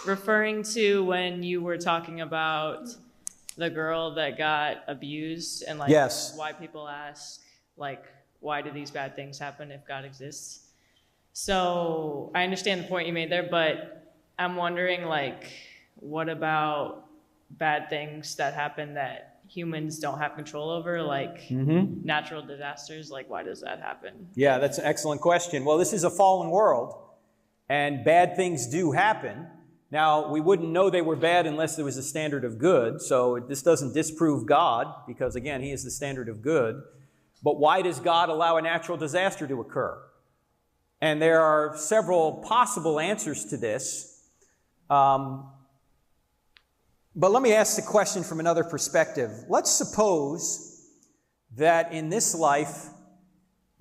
referring to when you were talking about the girl that got abused and like Yes. why people ask like why do these bad things happen if God exists? So I understand the point you made there, but I'm wondering like what about bad things that happen that humans don't have control over, like natural disasters? Like why does that happen? Yeah, that's an excellent question. Well, this is a fallen world, and bad things do happen. Now, we wouldn't know they were bad unless there was a standard of good, so this doesn't disprove God, because again, He is the standard of good. But why does God allow a natural disaster to occur? And there are several possible answers to this. But let me ask the question from another perspective. Let's suppose that in this life,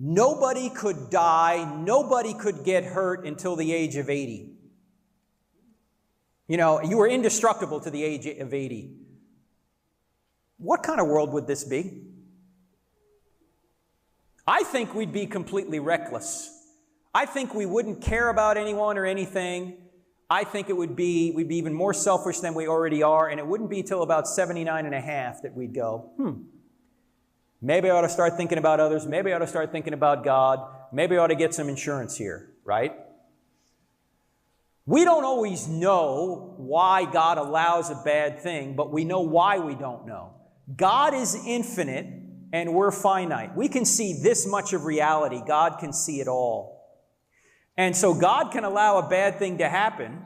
nobody could die, nobody could get hurt until the age of 80. You know, you were indestructible to the age of 80. What kind of world would this be? I think we'd be completely reckless. I think we wouldn't care about anyone or anything. I think we'd be even more selfish than we already are, and it wouldn't be till about 79 and a half that we'd go, maybe I ought to start thinking about others, maybe I ought to start thinking about God, maybe I ought to get some insurance here, right? We don't always know why God allows a bad thing, but we know why we don't know. God is infinite, and we're finite. We can see this much of reality. God can see it all. And so God can allow a bad thing to happen,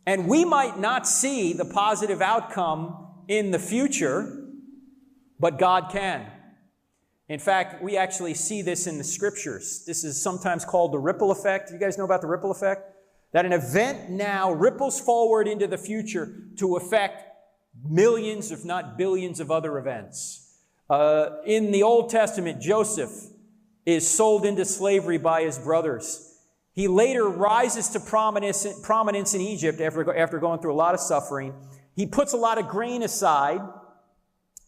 and we might not see the positive outcome in the future, but God can. In fact, we actually see this in the Scriptures. This is sometimes called the ripple effect. You guys know about the ripple effect? That an event now ripples forward into the future to affect millions, if not billions, of other events. In the Old Testament, Joseph is sold into slavery by his brothers. He later rises to prominence in Egypt after going through a lot of suffering. He puts a lot of grain aside,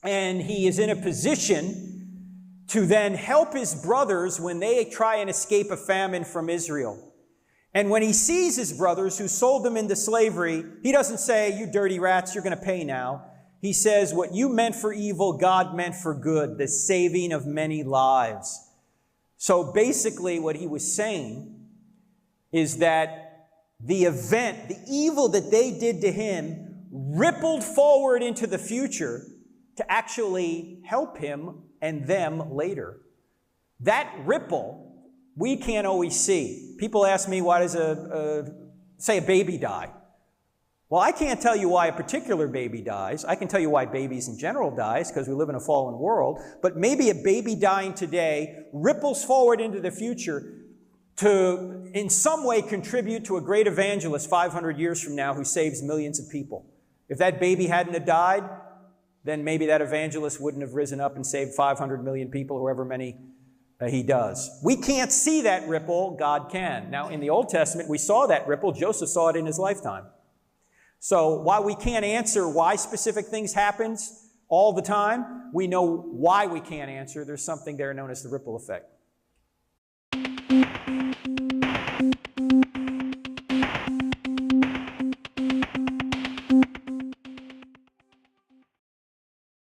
and he is in a position to then help his brothers when they try and escape a famine from Israel. And when he sees his brothers who sold them into slavery, he doesn't say, "You dirty rats, you're going to pay now." He says, "What you meant for evil, God meant for good, the saving of many lives." So basically what he was saying is that the event, the evil that they did to him, rippled forward into the future to actually help him and them later. That ripple we can't always see. People ask me, why does say a baby die? Well, I can't tell you why a particular baby dies. I can tell you why babies in general dies, because we live in a fallen world. But maybe a baby dying today ripples forward into the future to, in some way, contribute to a great evangelist 500 years from now who saves millions of people. If that baby hadn't have died, then maybe that evangelist wouldn't have risen up and saved 500 million people, however many he does. We can't see that ripple. God can. Now, in the Old Testament, we saw that ripple. Joseph saw it in his lifetime. So while we can't answer why specific things happen all the time, we know why we can't answer. There's something there known as the ripple effect.